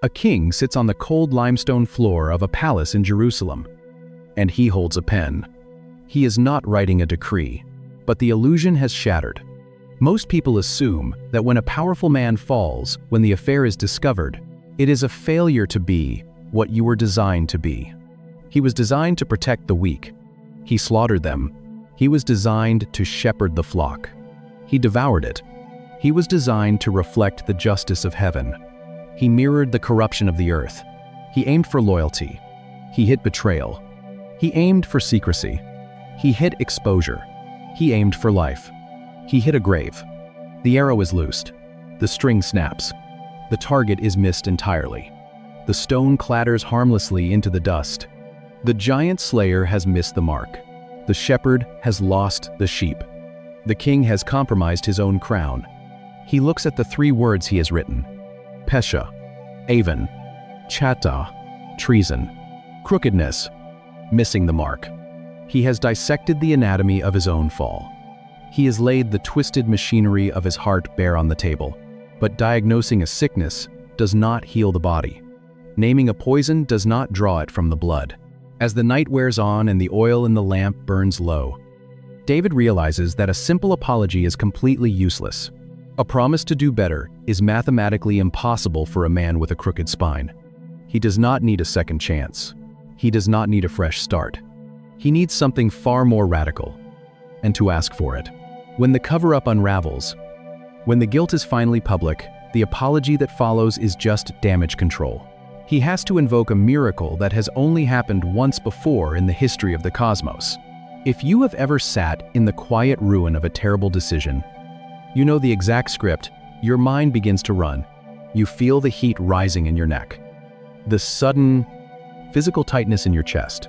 A king sits on the cold limestone floor of a palace in Jerusalem, and he holds a pen. He is not writing a decree, but the illusion has shattered. Most people assume that when a powerful man falls, when the affair is discovered, it is a failure to be what you were designed to be. He was designed to protect the weak. He slaughtered them. He was designed to shepherd the flock. He devoured it. He was designed to reflect the justice of heaven. He mirrored the corruption of the earth. He aimed for loyalty. He hit betrayal. He aimed for secrecy. He hit exposure. He aimed for life. He hit a grave. The arrow is loosed. The string snaps. The target is missed entirely. The stone clatters harmlessly into the dust. The giant slayer has missed the mark. The shepherd has lost the sheep. The king has compromised his own crown. He looks at the 3 words he has written: Pesha, Avon, Chata, treason, crookedness, missing the mark. He has dissected the anatomy of his own fall. He has laid the twisted machinery of his heart bare on the table. But diagnosing a sickness does not heal the body. Naming a poison does not draw it from the blood. As the night wears on and the oil in the lamp burns low, David realizes that a simple apology is completely useless. A promise to do better is mathematically impossible for a man with a crooked spine. He does not need a second chance. He does not need a fresh start. He needs something far more radical, and to ask for it. When the cover-up unravels, when the guilt is finally public, the apology that follows is just damage control. He has to invoke a miracle that has only happened once before in the history of the cosmos. If you have ever sat in the quiet ruin of a terrible decision, you know the exact script. Your mind begins to run. You feel the heat rising in your neck, the sudden physical tightness in your chest,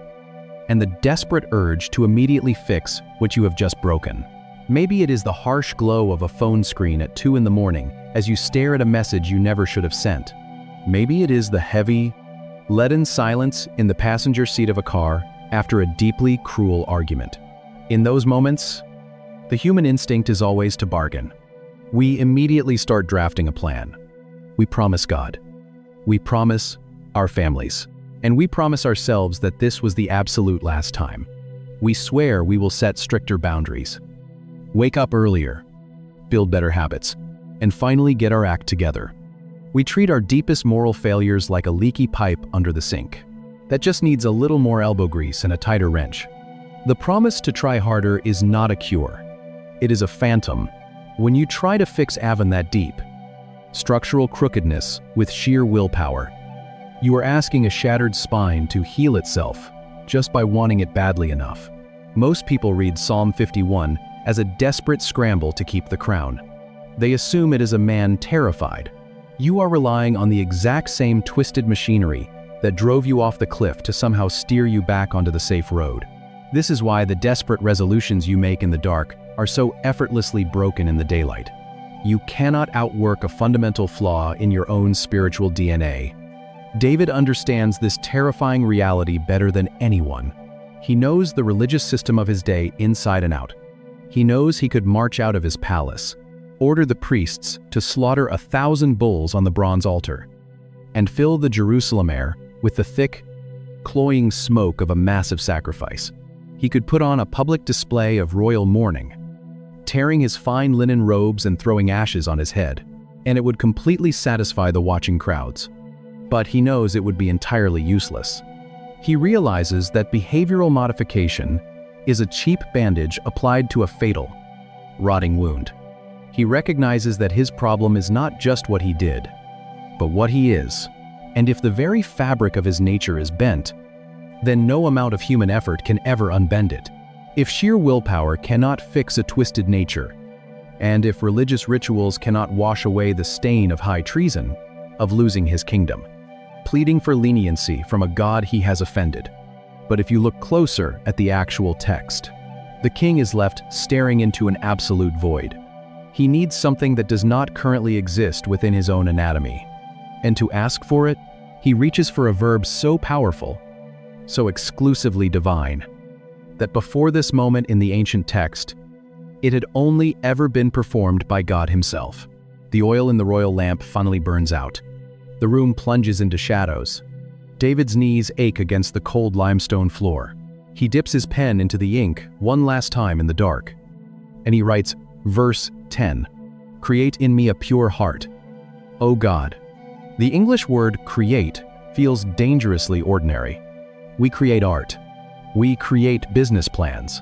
and the desperate urge to immediately fix what you have just broken. Maybe it is the harsh glow of a phone screen at 2 in the morning as you stare at a message you never should have sent. Maybe it is the heavy, leaden silence in the passenger seat of a car after a deeply cruel argument. In those moments, the human instinct is always to bargain. We immediately start drafting a plan. We promise God. We promise our families. And we promise ourselves that this was the absolute last time. We swear we will set stricter boundaries, wake up earlier, build better habits, and finally get our act together. We treat our deepest moral failures like a leaky pipe under the sink that just needs a little more elbow grease and a tighter wrench. The promise to try harder is not a cure. It is a phantom. When you try to fix Avon that deep, structural crookedness with sheer willpower, you are asking a shattered spine to heal itself just by wanting it badly enough. Most people read Psalm 51 as a desperate scramble to keep the crown. They assume it is a man terrified. You are relying on the exact same twisted machinery that drove you off the cliff to somehow steer you back onto the safe road. This is why the desperate resolutions you make in the dark are so effortlessly broken in the daylight. You cannot outwork a fundamental flaw in your own spiritual DNA. David understands this terrifying reality better than anyone. He knows the religious system of his day inside and out. He knows he could march out of his palace, order the priests to slaughter 1,000 bulls on the bronze altar, and fill the Jerusalem air with the thick, cloying smoke of a massive sacrifice. He could put on a public display of royal mourning, tearing his fine linen robes and throwing ashes on his head, and it would completely satisfy the watching crowds. But he knows it would be entirely useless. He realizes that behavioral modification is a cheap bandage applied to a fatal, rotting wound. He recognizes that his problem is not just what he did, but what he is. And if the very fabric of his nature is bent, then no amount of human effort can ever unbend it. If sheer willpower cannot fix a twisted nature, and if religious rituals cannot wash away the stain of high treason, of losing his kingdom, pleading for leniency from a God he has offended. But if you look closer at the actual text, the king is left staring into an absolute void. He needs something that does not currently exist within his own anatomy. And to ask for it, he reaches for a verb so powerful, so exclusively divine, that before this moment in the ancient text, it had only ever been performed by God himself. The oil in the royal lamp finally burns out. The room plunges into shadows. David's knees ache against the cold limestone floor. He dips his pen into the ink one last time in the dark. And he writes, verse 10, "Create in me a pure heart, O God." The English word create feels dangerously ordinary. We create art. We create business plans.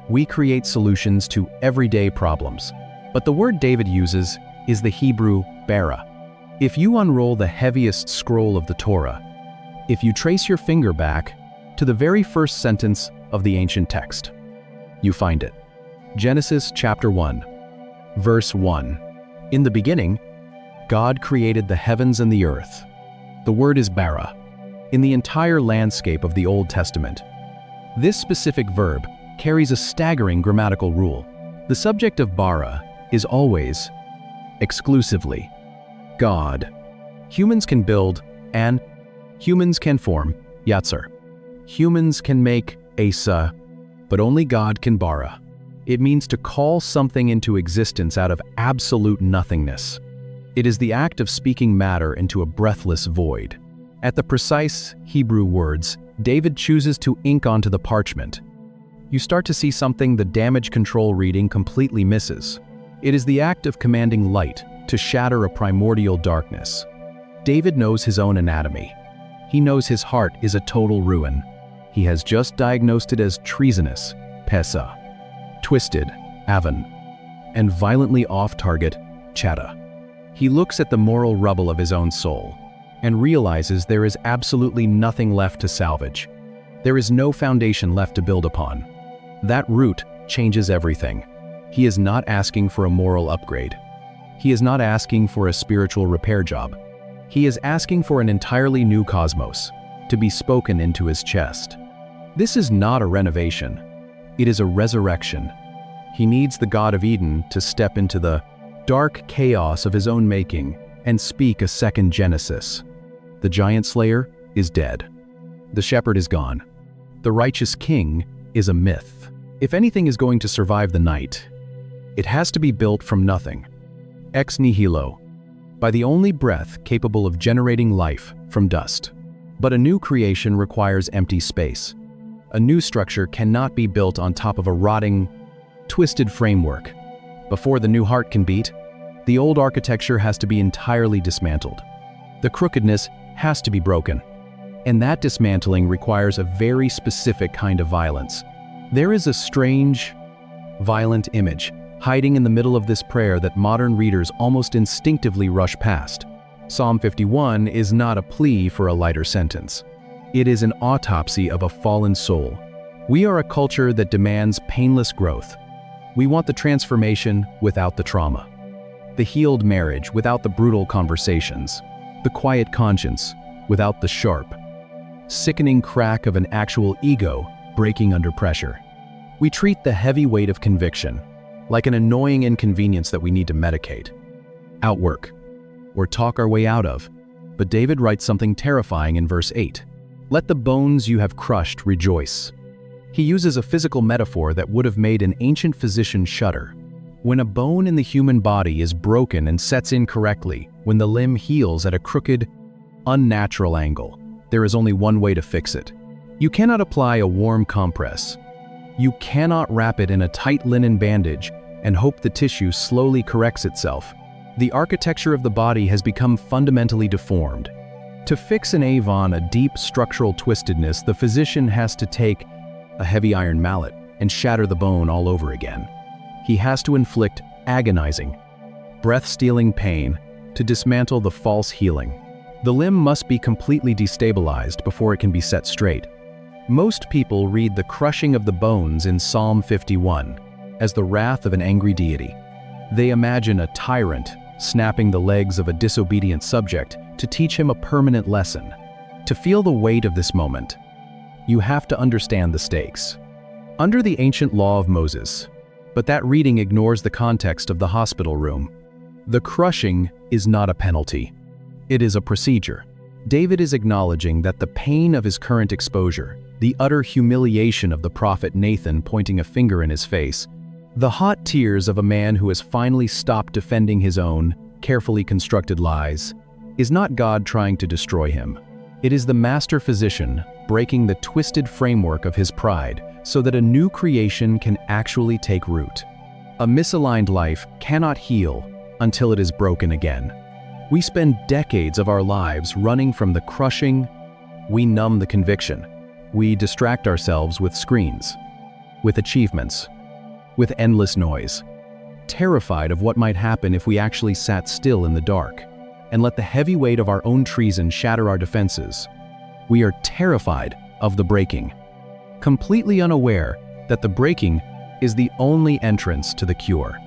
We create solutions to everyday problems. But the word David uses is the Hebrew bara. If you unroll the heaviest scroll of the Torah, if you trace your finger back to the very first sentence of the ancient text, you find it. Genesis chapter 1, verse 1. In the beginning, God created the heavens and the earth. The word is bara. In the entire landscape of the Old Testament, this specific verb carries a staggering grammatical rule. The subject of bara is always, exclusively, God. Humans can build, and humans can form, yatzer. Humans can make asa, but only God can bara. It means to call something into existence out of absolute nothingness. It is the act of speaking matter into a breathless void. At the precise Hebrew words, David chooses to ink onto the parchment. You start to see something the damage control reading completely misses. It is the act of commanding light to shatter a primordial darkness. David knows his own anatomy. He knows his heart is a total ruin. He has just diagnosed it as treasonous, pesa, twisted, avan, and violently off-target, chata. He looks at the moral rubble of his own soul and realizes there is absolutely nothing left to salvage. There is no foundation left to build upon. That root changes everything. He is not asking for a moral upgrade. He is not asking for a spiritual repair job. He is asking for an entirely new cosmos to be spoken into his chest. This is not a renovation. It is a resurrection. He needs the God of Eden to step into the dark chaos of his own making and speak a second Genesis. The giant slayer is dead. The shepherd is gone. The righteous king is a myth. If anything is going to survive the night, it has to be built from nothing, ex nihilo, by the only breath capable of generating life from dust. But a new creation requires empty space. A new structure cannot be built on top of a rotting, twisted framework. Before the new heart can beat, the old architecture has to be entirely dismantled. The crookedness has to be broken. And that dismantling requires a very specific kind of violence. There is a strange, violent image hiding in the middle of this prayer that modern readers almost instinctively rush past. Psalm 51 is not a plea for a lighter sentence. It is an autopsy of a fallen soul. We are a culture that demands painless growth. We want the transformation without the trauma, the healed marriage without the brutal conversations, the quiet conscience without the sharp, sickening crack of an actual ego breaking under pressure. We treat the heavy weight of conviction like an annoying inconvenience that we need to medicate, outwork, or talk our way out of. But David writes something terrifying in verse 8. "Let the bones you have crushed rejoice." He uses a physical metaphor that would have made an ancient physician shudder. When a bone in the human body is broken and sets incorrectly, when the limb heals at a crooked, unnatural angle, there is only one way to fix it. You cannot apply a warm compress. You cannot wrap it in a tight linen bandage and hope the tissue slowly corrects itself. The architecture of the body has become fundamentally deformed. To fix an avon, a deep structural twistedness, the physician has to take a heavy iron mallet and shatter the bone all over again. He has to inflict agonizing, breath-stealing pain to dismantle the false healing. The limb must be completely destabilized before it can be set straight. Most people read the crushing of the bones in Psalm 51 as the wrath of an angry deity. They imagine a tyrant snapping the legs of a disobedient subject to teach him a permanent lesson. To feel the weight of this moment, you have to understand the stakes. Under the ancient law of Moses, but that reading ignores the context of the hospital room. The crushing is not a penalty. It is a procedure. David is acknowledging that the pain of his current exposure, the utter humiliation of the prophet Nathan pointing a finger in his face, the hot tears of a man who has finally stopped defending his own carefully constructed lies, is not God trying to destroy him. It is the master physician breaking the twisted framework of his pride so that a new creation can actually take root. A misaligned life cannot heal until it is broken again. We spend decades of our lives running from the crushing. We numb the conviction. We distract ourselves with screens, with achievements, with endless noise, terrified of what might happen if we actually sat still in the dark and let the heavy weight of our own treason shatter our defenses. We are terrified of the breaking, completely unaware that the breaking is the only entrance to the cure.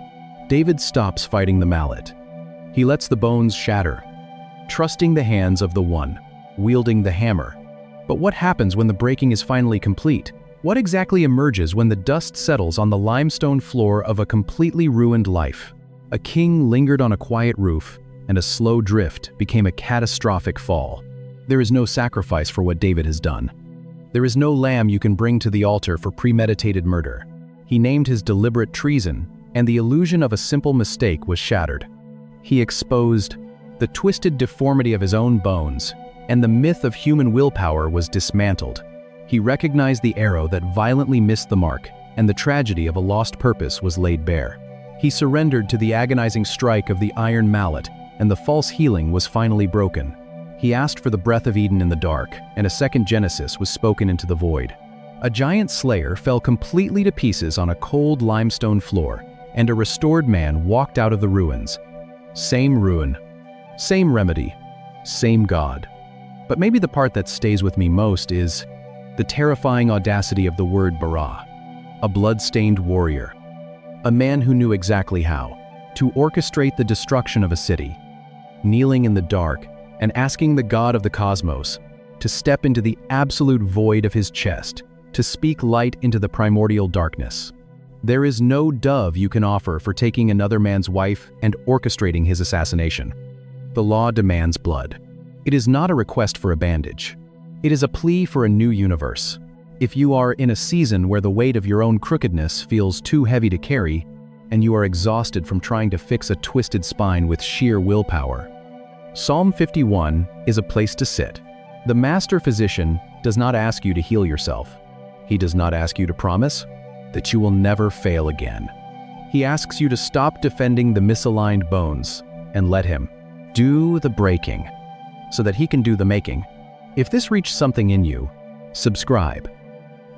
David stops fighting the mallet. He lets the bones shatter, trusting the hands of the one wielding the hammer. But what happens when the breaking is finally complete? What exactly emerges when the dust settles on the limestone floor of a completely ruined life? A king lingered on a quiet roof, and a slow drift became a catastrophic fall. There is no sacrifice for what David has done. There is no lamb you can bring to the altar for premeditated murder. He named his deliberate treason, and the illusion of a simple mistake was shattered. He exposed the twisted deformity of his own bones, and the myth of human willpower was dismantled. He recognized the arrow that violently missed the mark, and the tragedy of a lost purpose was laid bare. He surrendered to the agonizing strike of the iron mallet, and the false healing was finally broken. He asked for the breath of Eden in the dark, and a second Genesis was spoken into the void. A giant slayer fell completely to pieces on a cold limestone floor, and a restored man walked out of the ruins. Same ruin, same remedy, same God. But maybe the part that stays with me most is the terrifying audacity of the word bara, a blood-stained warrior, a man who knew exactly how to orchestrate the destruction of a city, kneeling in the dark and asking the God of the cosmos to step into the absolute void of his chest, to speak light into the primordial darkness. There is no dove you can offer for taking another man's wife and orchestrating his assassination. The law demands blood. It is not a request for a bandage. It is a plea for a new universe. If you are in a season where the weight of your own crookedness feels too heavy to carry, and you are exhausted from trying to fix a twisted spine with sheer willpower, Psalm 51 is a place to sit. The master physician does not ask you to heal yourself. He does not ask you to promise that you will never fail again. He asks you to stop defending the misaligned bones and let him do the breaking so that he can do the making. If this reached something in you, subscribe.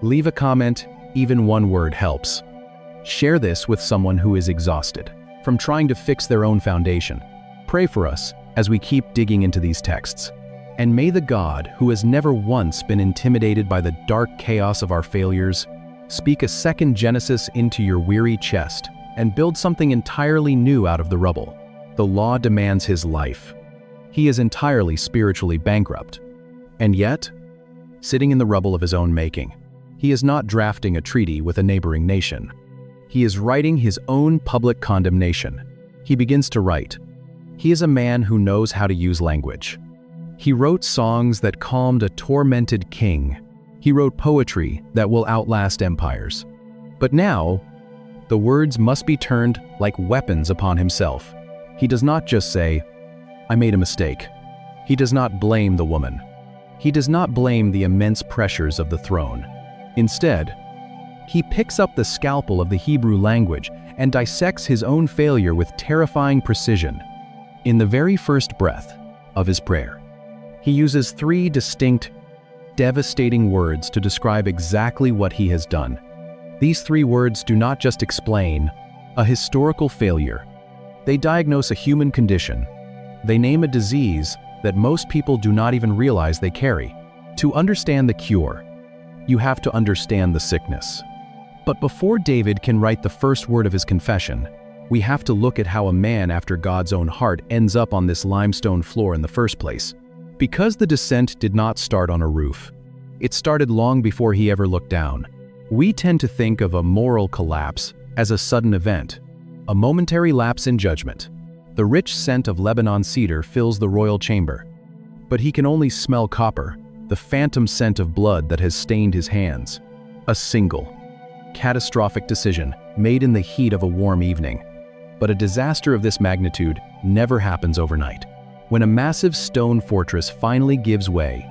Leave a comment, even one word helps. Share this with someone who is exhausted from trying to fix their own foundation. Pray for us as we keep digging into these texts. And may the God who has never once been intimidated by the dark chaos of our failures speak a second Genesis into your weary chest and build something entirely new out of the rubble. The law demands his life. He is entirely spiritually bankrupt. And yet, sitting in the rubble of his own making, he is not drafting a treaty with a neighboring nation. He is writing his own public condemnation. He begins to write. He is a man who knows how to use language. He wrote songs that calmed a tormented king. He wrote poetry that will outlast empires. But now, the words must be turned like weapons upon himself. He does not just say, "I made a mistake." He does not blame the woman. He does not blame the immense pressures of the throne. Instead, he picks up the scalpel of the Hebrew language and dissects his own failure with terrifying precision. In the very first breath of his prayer, he uses three distinct, devastating words to describe exactly what he has done. These three words do not just explain a historical failure. They diagnose a human condition. They name a disease that most people do not even realize they carry. To understand the cure, you have to understand the sickness. But before David can write the first word of his confession, we have to look at how a man after God's own heart ends up on this limestone floor in the first place. Because the descent did not start on a roof, it started long before he ever looked down. We tend to think of a moral collapse as a sudden event, a momentary lapse in judgment. The rich scent of Lebanon cedar fills the royal chamber, but he can only smell copper, the phantom scent of blood that has stained his hands. A single, catastrophic decision made in the heat of a warm evening. But a disaster of this magnitude never happens overnight. when a massive stone fortress finally gives way,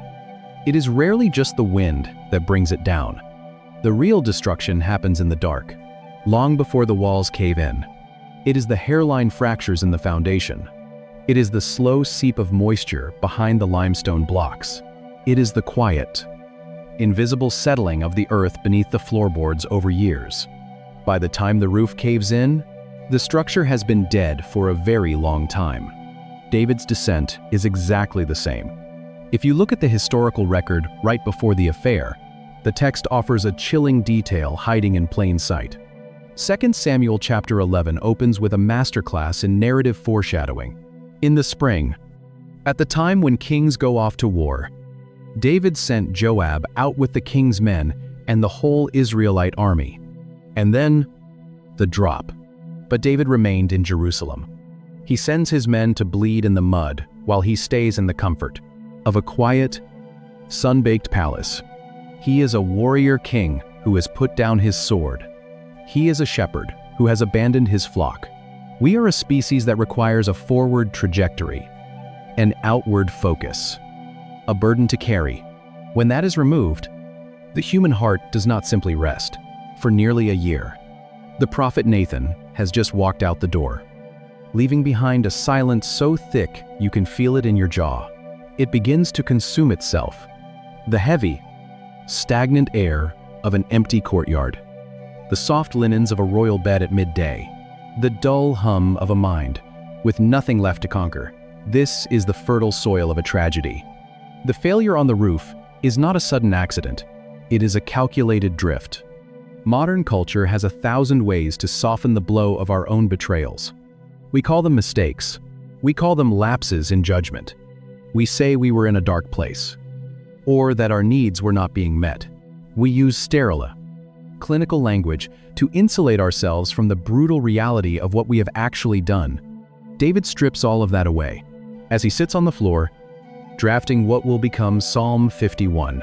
it is rarely just the wind that brings it down. The real destruction happens in the dark, long before the walls cave in. It is the hairline fractures in the foundation. It is the slow seep of moisture behind the limestone blocks. It is the quiet, invisible settling of the earth beneath the floorboards over years. By the time the roof caves in, the structure has been dead for a very long time. David's descent is exactly the same. If you look at the historical record right before the affair, the text offers a chilling detail hiding in plain sight. 2 Samuel chapter 11 opens with a masterclass in narrative foreshadowing. In the spring, at the time when kings go off to war, David sent Joab out with the king's men and the whole Israelite army. And then, the drop. But David remained in Jerusalem. He sends his men to bleed in the mud while he stays in the comfort of a quiet, sun-baked palace. He is a warrior king who has put down his sword. He is a shepherd who has abandoned his flock. We are a species that requires a forward trajectory, an outward focus, a burden to carry. When that is removed, the human heart does not simply rest. For nearly a year, the prophet Nathan has just walked out the door, leaving behind a silence so thick you can feel it in your jaw. It begins to consume itself. The heavy, stagnant air of an empty courtyard, the soft linens of a royal bed at midday, the dull hum of a mind with nothing left to conquer. This is the fertile soil of a tragedy. The failure on the roof is not a sudden accident. It is a calculated drift. Modern culture has 1,000 ways to soften the blow of our own betrayals. We call them mistakes. We call them lapses in judgment. We say we were in a dark place, or that our needs were not being met. We use sterile, clinical language to insulate ourselves from the brutal reality of what we have actually done. David strips all of that away as he sits on the floor, drafting what will become Psalm 51.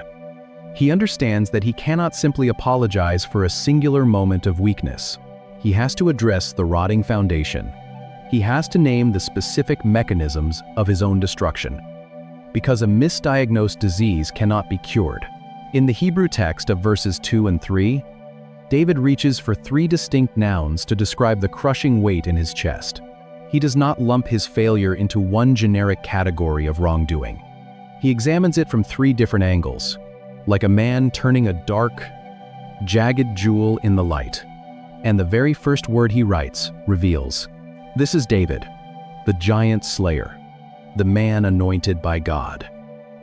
He understands that he cannot simply apologize for a singular moment of weakness. He has to address the rotting foundation. He has to name the specific mechanisms of his own destruction. Because a misdiagnosed disease cannot be cured. In the Hebrew text of verses 2 and 3, David reaches for 3 distinct nouns to describe the crushing weight in his chest. He does not lump his failure into one generic category of wrongdoing. He examines it from 3 different angles, like a man turning a dark, jagged jewel in the light. And the very first word he writes reveals, this is David, the giant slayer, the man anointed by God.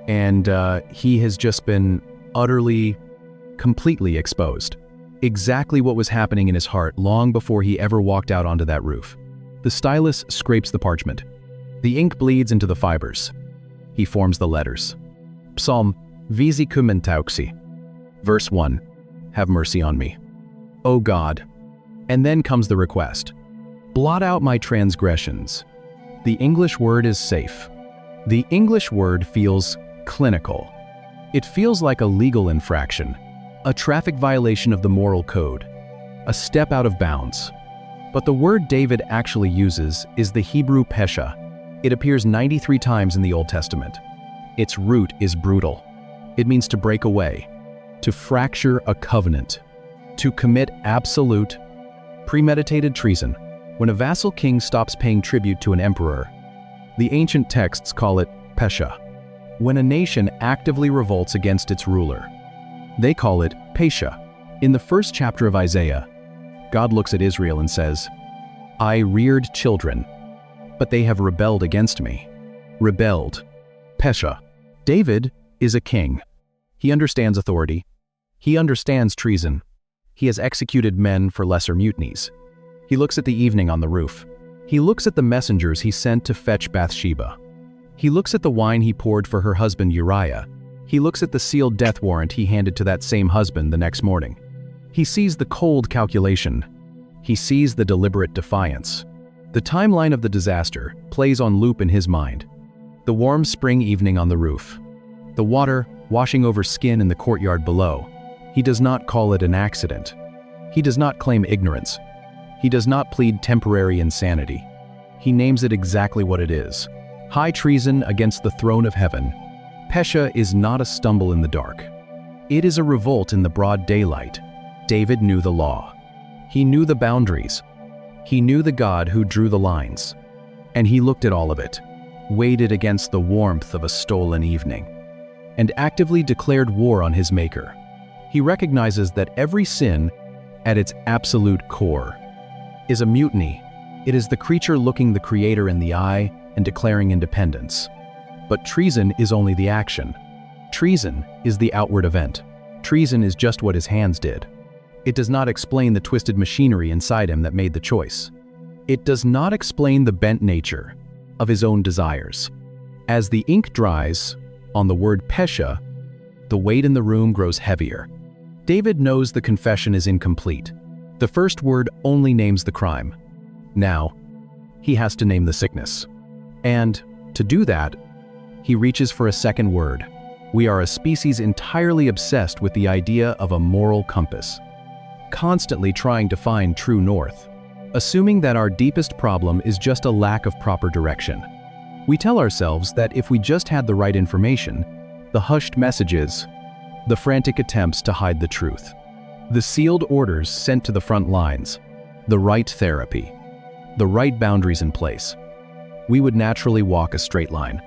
And he has just been utterly, completely exposed. Exactly what was happening in his heart long before he ever walked out onto that roof. The stylus scrapes the parchment. The ink bleeds into the fibers. He forms the letters. Psalm Visi Kumentauxi. Verse 1. Have mercy on me, O God. And then comes the request. Blot out my transgressions. The English word is safe. The English word feels clinical. It feels like a legal infraction, a traffic violation of the moral code, a step out of bounds. But the word David actually uses is the Hebrew pesha. It appears 93 times in the Old Testament. Its root is brutal. It means to break away, to fracture a covenant, to commit absolute, premeditated treason. When a vassal king stops paying tribute to an emperor, the ancient texts call it pesha. When a nation actively revolts against its ruler, they call it pesha. In the first chapter of Isaiah, God looks at Israel and says, I reared children, but they have rebelled against me. Rebelled. Pesha. David is a king. He understands authority. He understands treason. He has executed men for lesser mutinies. He looks at the evening on the roof. He looks at the messengers he sent to fetch Bathsheba. He looks at the wine he poured for her husband Uriah. He looks at the sealed death warrant he handed to that same husband the next morning. He sees the cold calculation. He sees the deliberate defiance. The timeline of the disaster plays on loop in his mind. The warm spring evening on the roof. The water washing over skin in the courtyard below. He does not call it an accident. He does not claim ignorance. He does not plead temporary insanity. He names it exactly what it is. High treason against the throne of heaven. Pesha is not a stumble in the dark. It is a revolt in the broad daylight. David knew the law. He knew the boundaries. He knew the God who drew the lines. And he looked at all of it, weighed it against the warmth of a stolen evening, and actively declared war on his maker. He recognizes that every sin, at its absolute core, is a mutiny. It is the creature looking the creator in the eye and declaring independence. But treason is only the action. Treason is the outward event. Treason is just what his hands did. It does not explain the twisted machinery inside him that made the choice. It does not explain the bent nature of his own desires. As the ink dries on the word Pesha, the weight in the room grows heavier. David knows the confession is incomplete. The first word only names the crime. Now, he has to name the sickness. And, to do that, he reaches for a second word. We are a species entirely obsessed with the idea of a moral compass, constantly trying to find true north, assuming that our deepest problem is just a lack of proper direction. We tell ourselves that if we just had the right information, the hushed messages, the frantic attempts to hide the truth, the sealed orders sent to the front lines, the right therapy, the right boundaries in place, we would naturally walk a straight line.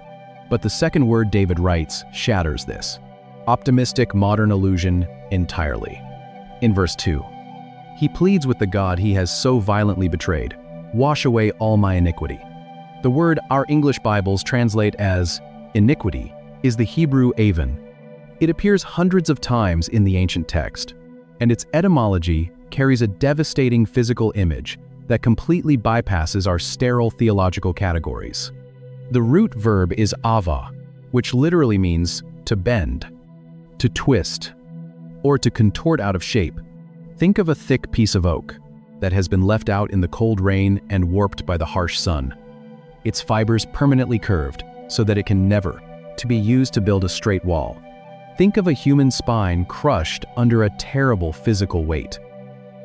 But the second word David writes shatters this optimistic modern illusion entirely. In verse 2, he pleads with the God he has so violently betrayed, "Wash away all my iniquity." The word our English Bibles translate as iniquity is the Hebrew avon. It appears hundreds of times in the ancient text, and its etymology carries a devastating physical image that completely bypasses our sterile theological categories. The root verb is ava, which literally means to bend, to twist, or to contort out of shape. Think of a thick piece of oak that has been left out in the cold rain and warped by the harsh sun. Its fibers permanently curved so that it can never to be used to build a straight wall. Think of a human spine crushed under a terrible physical weight,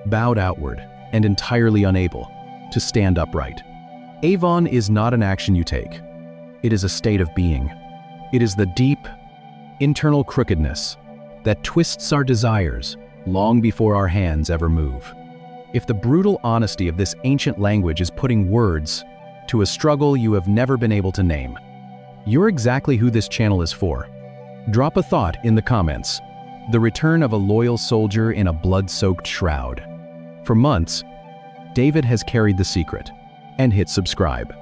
bowed outward and entirely unable to stand upright. Avon is not an action you take. It is a state of being. It is the deep, internal crookedness that twists our desires long before our hands ever move. If the brutal honesty of this ancient language is putting words to a struggle you have never been able to name, you're exactly who this channel is for. Drop a thought in the comments. The return of a loyal soldier in a blood-soaked shroud. For months, David has carried the secret and hit subscribe.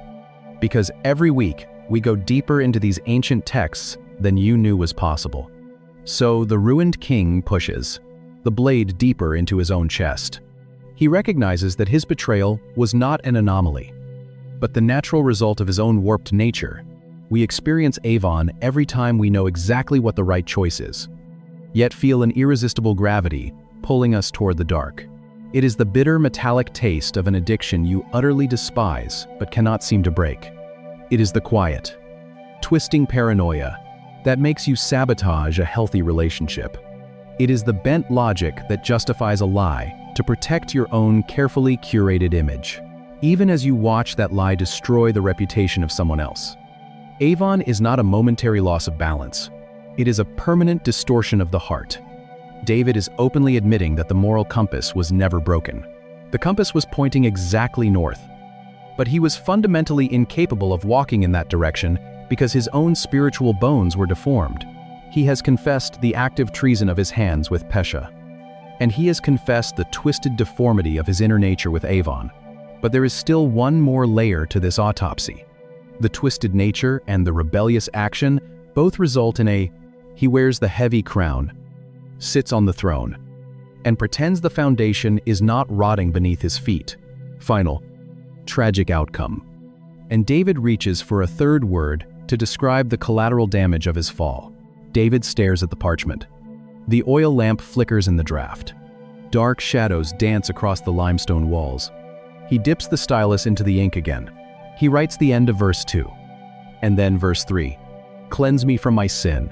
Because every week, we go deeper into these ancient texts than you knew was possible. So the ruined king pushes the blade deeper into his own chest. He recognizes that his betrayal was not an anomaly, but the natural result of his own warped nature. We experience Avon every time we know exactly what the right choice is, yet feel an irresistible gravity pulling us toward the dark. It is the bitter metallic taste of an addiction you utterly despise but cannot seem to break. It is the quiet, twisting paranoia that makes you sabotage a healthy relationship. It is the bent logic that justifies a lie to protect your own carefully curated image, even as you watch that lie destroy the reputation of someone else. Avon is not a momentary loss of balance. It is a permanent distortion of the heart. David is openly admitting that the moral compass was never broken. The compass was pointing exactly north, but he was fundamentally incapable of walking in that direction because his own spiritual bones were deformed. He has confessed the active treason of his hands with Pesha, and he has confessed the twisted deformity of his inner nature with Avon. But there is still one more layer to this autopsy. The twisted nature and the rebellious action both result in he wears the heavy crown, sits on the throne, and pretends the foundation is not rotting beneath his feet. Final, tragic outcome. And David reaches for a third word to describe the collateral damage of his fall. David stares at the parchment. The oil lamp flickers in the draft. Dark shadows dance across the limestone walls. He dips the stylus into the ink again. He writes the end of verse 2. And then verse 3. "Cleanse me from my sin,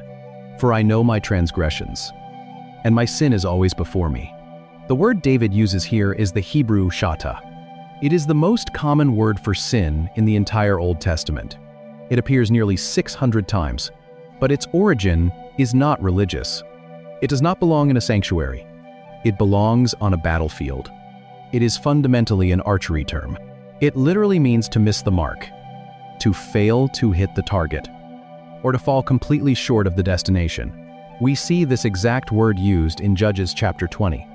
for I know my transgressions, and my sin is always before me." The word David uses here is the Hebrew shata. It is the most common word for sin in the entire Old Testament. It appears nearly 600 times. But its origin is not religious. It does not belong in a sanctuary. It belongs on a battlefield. It is fundamentally an archery term. It literally means to miss the mark, to fail to hit the target, or to fall completely short of the destination. We see this exact word used in Judges chapter 20.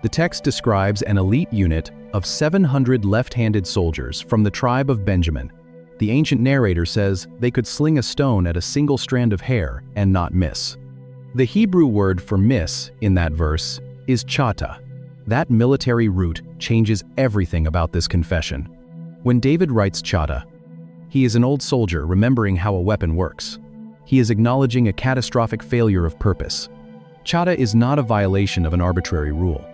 The text describes an elite unit of 700 left-handed soldiers from the tribe of Benjamin. The ancient narrator says they could sling a stone at a single strand of hair and not miss. The Hebrew word for miss in that verse is chata. That military root changes everything about this confession. When David writes chata, he is an old soldier remembering how a weapon works. He is acknowledging a catastrophic failure of purpose. Chata is not a violation of an arbitrary rule.